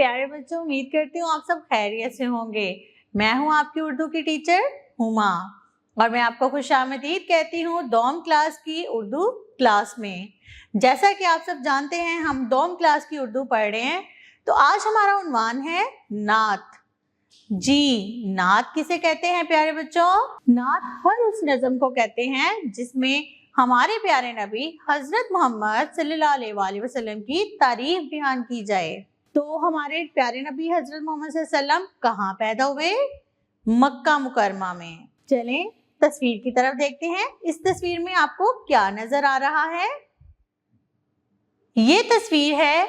प्यारे बच्चों, उम्मीद करती हूँ आप सब खैरियत से होंगे। मैं हूँ आपकी उर्दू की टीचर हुमा और मैं आपको खुशामदीद कहती हूँ डॉम क्लास की उर्दू क्लास में। जैसा कि आप सब जानते हैं हम डॉम क्लास की उर्दू पढ़ रहे हैं, तो आज हमारा उन्वान है नात। जी, नात किसे कहते हैं प्यारे बच्चों? नात हर उस नज़म को कहते हैं जिसमें हमारे प्यारे नबी हजरत मोहम्मद सल्लल्लाहु अलैहि वसल्लम की तारीफ बयान की जाए। तो हमारे प्यारे नबी हजरत मोहम्मद सल्लल्लाहु अलैहि वसल्लम कहाँ पैदा हुए? मक्का मुकरमा में। चलें तस्वीर की तरफ देखते हैं। इस तस्वीर में आपको क्या नजर आ रहा है? ये तस्वीर है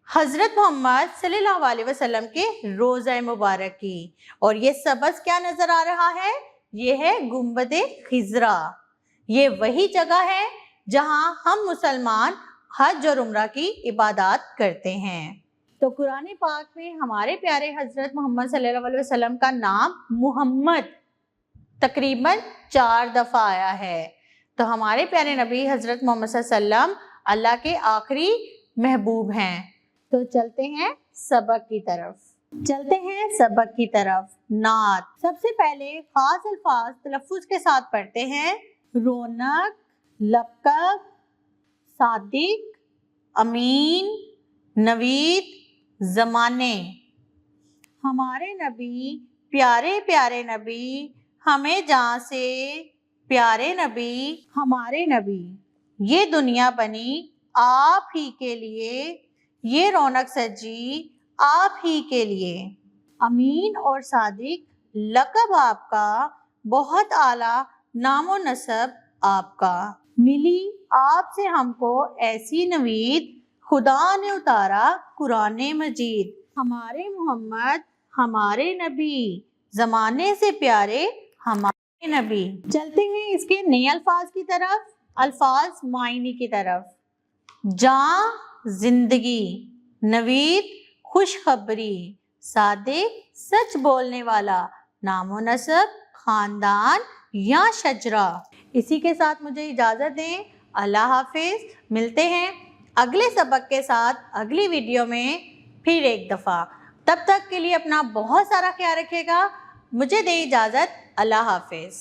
हजरत मोहम्मद सल्लल्लाहु अलैहि वसल्लम के रोज़ा मुबारक की, और ये सब्ज़ क्या नजर आ रहा है? ये है गुंबदे खिजरा। ये वही जगह है जहां हम मुसलमान हज और उम्रा की इबादत करते हैं। तो कुरान पाक में हमारे प्यारे हजरत मोहम्मद सल्लल्लाहु अलैहि वसल्लम का नाम मुहम्मद तकरीबन 4 दफ़ा आया है। तो हमारे प्यारे नबी हजरत मोहम्मद सल्लल्लाहु अलैहि वसल्लम अल्लाह के आखिरी महबूब हैं। तो चलते हैं सबक की तरफ। नात सबसे पहले खास अल्फाज तलफ्फुज के साथ पढ़ते हैं। रौनक, लबकब, सादिक, अमीन, नवीद, ज़माने। हमारे नबी प्यारे प्यारे नबी, हमें जहाँ से प्यारे नबी, हमारे नबी। ये दुनिया बनी आप ही के लिए, ये रौनक सजी आप ही के लिए। अमीन और सादिक लक़ब आपका, बहुत आला नामो नसब आपका। मिली आपसे हमको ऐसी नवीद, खुदा ने उतारा कुरान मजीद। हमारे मोहम्मद हमारे नबी, ज़माने से प्यारे हमारे नबी। चलते हैं इसके नए अल्फाज की तरफ, अल्फाज मायने की तरफ। जाँ जिंदगी, नवीद खुशखबरी, सादिक सच बोलने वाला, नामो नसब खानदान या शजरा। इसी के साथ मुझे इजाज़त दें। अल्लाह हाफिज़। मिलते हैं अगले सबक के साथ अगली वीडियो में फिर एक दफ़ा। तब तक के लिए अपना बहुत सारा ख्याल रखिएगा। मुझे दे इजाज़त। अल्लाह हाफिज़।